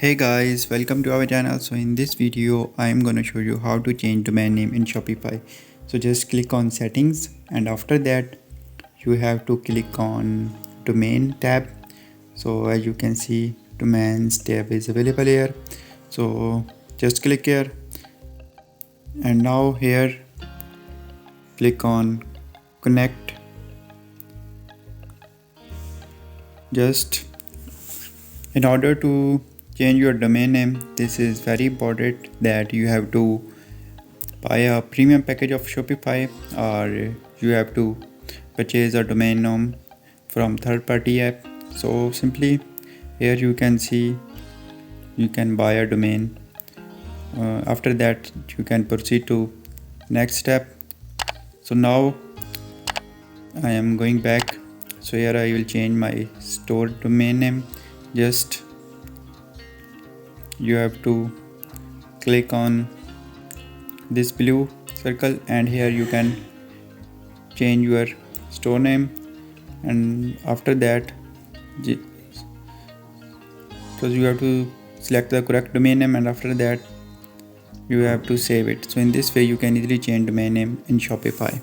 Hey guys, welcome to our channel. So in this video I am going to show you how to change domain name in Shopify. So just click on settings and after that you have to click on domain tab. So as you can see, domains tab is available here. So just click here and now here click on connect. Just in order to change your domain name, this is very important that you have to buy a premium package of Shopify or you have to purchase a domain name from third-party app. So simply here you can see you can buy a domain. After that you can proceed to next step. So now I am going back. So here I will change my store domain name. Just you have to click on this blue circle and here you can change your store name, and after that so you have to select the correct domain name and after that you have to save it. So in this way you can easily change domain name in Shopify.